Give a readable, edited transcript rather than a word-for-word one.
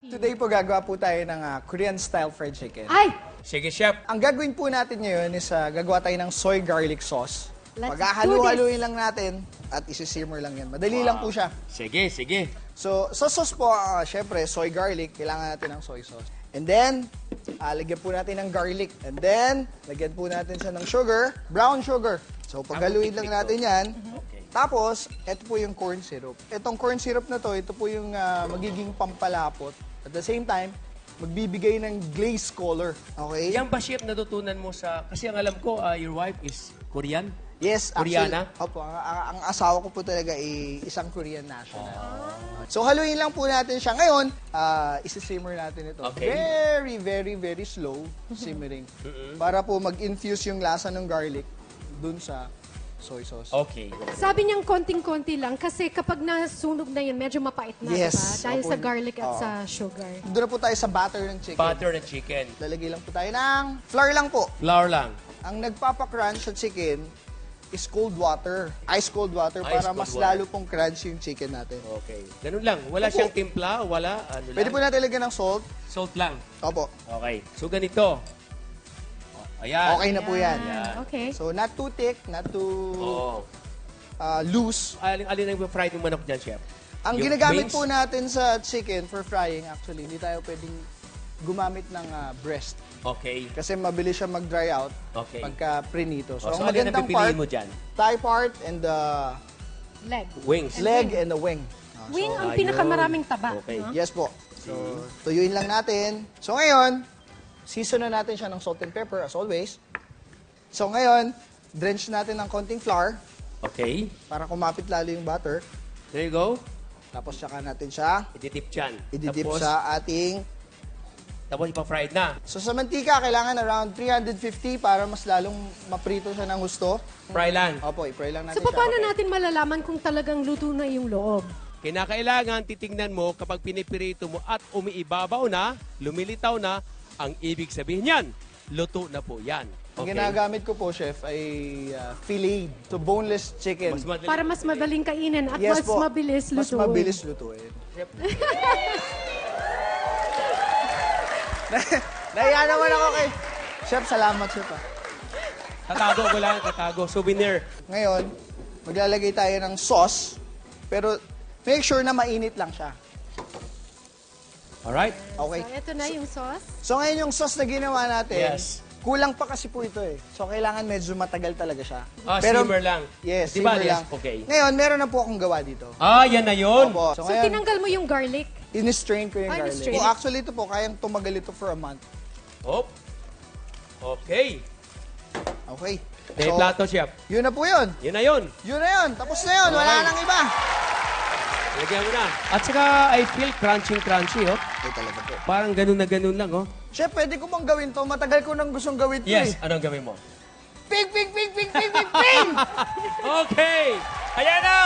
Today po gagawa po tayo ng Korean style fried chicken. Ay! Sige, Chef. Ang gagawin po natin ngayon is gagawa tayo ng soy garlic sauce. Let's Paghahalu-haluin lang natin at isi-simmer lang yan. Madali lang po siya. Sige, sige. So, sa sauce po, syempre, soy garlic, kailangan natin ng soy sauce. And then, lagyan po natin ng garlic. And then, lagyan po natin siya ng sugar, brown sugar. So, paghaluin lang natin yan. Tapos, ito po yung corn syrup. Itong corn syrup na to, ito po yung magiging pampalapot. At the same time, magbibigay ng glaze color. Okay? Yan ba, Chef, natutunan mo sa... Kasi ang alam ko, your wife is Korean? Yes, Koreana? actually, opo, ang asawa ko po talaga ay isang Korean national. So, haluin lang po natin siya. Ngayon, isi-simmer natin ito. Okay. Very, very, very slow simmering. Para po mag-infuse yung lasa ng garlic dun sa soy sauce. Okay. Sabi niyang konting-konti lang kasi kapag nasunog na yun, medyo mapait na, Yes. diba? Dahil Opo. sa garlic at sa sugar. Doon na po tayo sa butter ng chicken. Butter and chicken. Lalagay lang po tayo ng flour lang po. Flour lang. Ang nagpapa-crunch sa chicken is cold water. Ice cold water Ice para cold mas water. lalo pong crunchy yung chicken natin. Okay. Ganun lang. Wala Opo. siyang timpla, wala, ano Pwede po lang. natin lagyan ng salt. Salt lang. Opo. Okay. So, ganito. Ayan. Okay na po yan. Okay. So, not too thick, not too Oo. loose. Alin ang fried yung manok dyan, Chef? Ang Yung ginagamit wings? po natin sa chicken for frying, actually, hindi tayo pwedeng gumamit ng breast. Okay. Kasi mabilis siya mag-dry out Okay. pagka prinito. So, So, ang alin ang magandang pipiliin part, mo dyan? thigh part and the Leg. Wings. leg and the wing. Wing ang ayun. pinakamaraming taba. Okay. no? Yes po. So, tuyuin lang natin. So, ngayon, season na natin siya ng salt and pepper as always. So, ngayon, drench natin ng konting flour Okay. para kumapit lalo yung butter. There you go. Tapos, tsaka natin siya Ididip dyan. ididip Tapos, sa ating... Tapos ipa-fried na. So, sa mantika, kailangan around 350 para mas lalong maprito siya ng gusto. Fry lang. Opo, i-fry lang natin So, siya. paano natin malalaman kung talagang luto na yung loob? Kinakailangan titingnan mo kapag pinipirito mo at umiibabaw na, lumilitaw na, ang ibig sabihin yan, luto na po yan. Ang ginagamit ko po, chef, ay filet. So, boneless chicken. Mas madali. Para mas madaling kainin at Yes mas po. mabilis lutuin. Mas mabilis lutuin. Nahiya naman ako kay... Chef, salamat, chef. Tatago ko lang, tatago. Souvenir. Ngayon, maglalagay tayo ng sauce, pero make sure na mainit lang siya. Alright? Okay? So, ito na yung sauce. So, ngayon yung sauce na ginawa natin, Yes. kulang pa kasi po ito eh. So, kailangan medyo matagal talaga siya. Simmer lang. Yes, Diba, simmer yes? lang. Okay. Ngayon, meron na po akong gawa dito. Yan na yun. Opo. So, ngayon, tinanggal mo yung garlic. in-strain ko yung Ah, garlic. in-strain. Oh, actually, ito po, kayang tumagal ito for a month. Hop. Okay. Okay. May plato, Chef. Yun na po yun. Yun na yun. Yun na yun. Tapos na yun. Wala Okay. nang iba. Lagyan mo na. At saka, I feel crunchy, oh. Okay talaga po. Parang ganun na ganun lang, oh. Chef, pwede ko bang gawin to? Matagal ko nang gustong gawin to Yes. eh. Anong gawin mo? Ping, ping, ping, ping, ping, ping, ping! Okay. Ayan na.